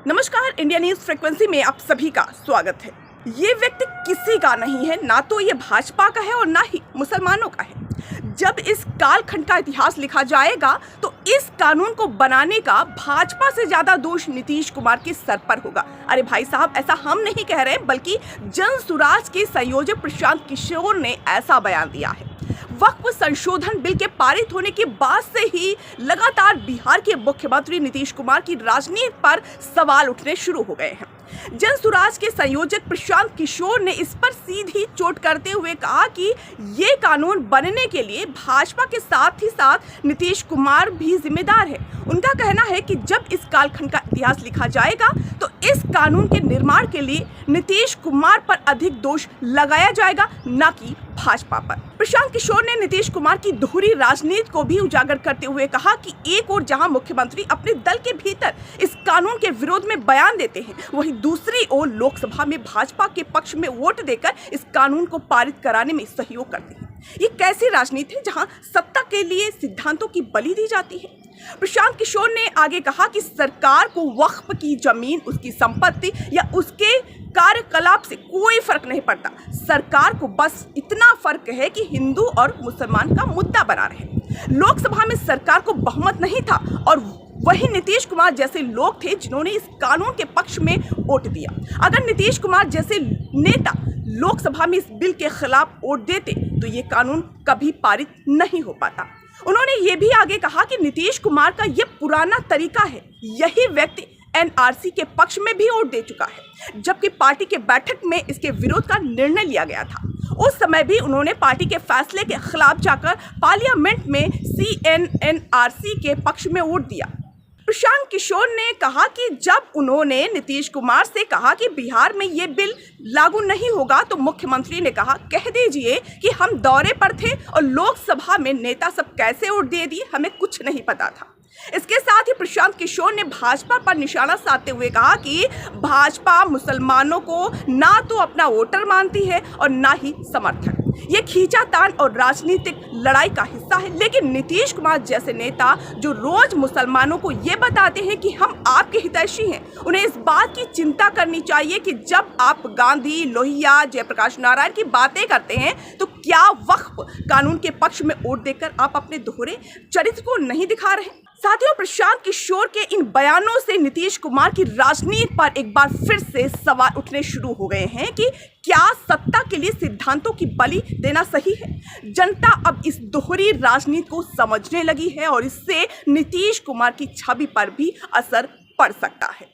नमस्कार, India news frequency में आप सभी का स्वागत है। ये व्यक्ति किसी का नहीं है, ना तो ये भाजपा का है और ना ही मुसलमानों का है। जब इस कालखंड का इतिहास लिखा जाएगा तो इस कानून को बनाने का भाजपा से ज्यादा दोष नीतीश कुमार के सर पर होगा। अरे भाई साहब, ऐसा हम नहीं कह रहे, बल्कि जन सुराज के संयोजक प्रशांत किशोर ने ऐसा बयान दिया है। वक्फ संशोधन बिल के पारित होने के बाद से ही लगातार बिहार के मुख्यमंत्री नीतीश कुमार की राजनीति पर सवाल उठने शुरू हो गए हैं। जन सुराज के संयोजक प्रशांत किशोर ने इस पर सीधी चोट करते हुए कहा कि ये कानून बनने के लिए भाजपा के साथ ही साथ नीतीश कुमार भी जिम्मेदार है। उनका कहना है कि जब इस कालखंड का इतिहास लिखा जाएगा तो इस कानून के निर्माण के लिए नीतीश कुमार पर अधिक दोष लगाया जाएगा, न कि भाजपा पर। प्रशांत किशोर ने नीतीश कुमार की दोहरी राजनीति को भी उजागर करते हुए कहा कि एक ओर जहां मुख्यमंत्री अपने दल के भीतर इस कानून के विरोध में बयान देते हैं, वहीं दूसरी ओर लोकसभा में भाजपा के पक्ष में वोट देकर इस कानून को पारित कराने में सहयोग करते हैं। ये कैसी राजनीति है जहां सत्ता के लिए सिद्धांतों की बलि दी जाती है? प्रशांत किशोर ने आगे कहा कि सरकार को वक्फ की जमीन, उसकी संपत्ति या उसके कार्यकलाप से कोई फर्क नहीं पड़ता। सरकार को बस इतना फर्क है कि हिंदू और मुसलमान का मुद्दा बना रहे। लोकसभा में सरकार को बहुमत नहीं था और वही नीतीश कुमार जैसे लोग थे जिन्होंने इस कानून के पक्ष में वोट दिया। अगर नीतीश कुमार जैसे नेता लोकसभा में इस बिल के खिलाफ वोट देते तो ये कानून कभी पारित नहीं हो पाता। उन्होंने ये भी आगे कहा कि नीतीश कुमार का ये पुराना तरीका है। यही व्यक्ति एनआरसी के पक्ष में भी वोट दे चुका है, जबकि पार्टी के बैठक में इसके विरोध का निर्णय लिया गया था। उस समय भी उन्होंने पार्टी के फैसले के खिलाफ जाकर पार्लियामेंट में सीएनएनआरसी के पक्ष में वोट दिया। प्रशांत किशोर ने कहा कि जब उन्होंने नीतीश कुमार से कहा कि बिहार में ये बिल लागू नहीं होगा तो मुख्यमंत्री ने कहा, कह दीजिए कि हम दौरे पर थे और लोकसभा में नेता सब कैसे वोट दे दिए, हमें कुछ नहीं पता था। इसके साथ ही प्रशांत किशोर ने भाजपा पर निशाना साधते हुए कहा कि भाजपा मुसलमानों को ना तो अपना वोटर मानती है और ना ही समर्थक। ये खींचातान और राजनीतिक लड़ाई का हिस्सा है, लेकिन नीतीश कुमार जैसे नेता जो रोज मुसलमानों को ये बताते हैं कि हम आपके हितैषी हैं, उन्हें इस बात की चिंता करनी चाहिए कि जब आप गांधी, लोहिया, जयप्रकाश नारायण की बातें करते हैं तो क्या वक्फ कानून के पक्ष में वोट देकर आप अपने दोहरे चरित्र को नहीं दिखा रहे? साथियों, प्रशांत किशोर के इन बयानों से नीतीश कुमार की राजनीति पर एक बार फिर से सवाल उठने शुरू हो गए हैं कि क्या सत्ता के लिए सिद्धांतों की बलि देना सही है? जनता अब इस दोहरी राजनीति को समझने लगी है और इससे नीतीश कुमार की छवि पर भी असर पड़ सकता है।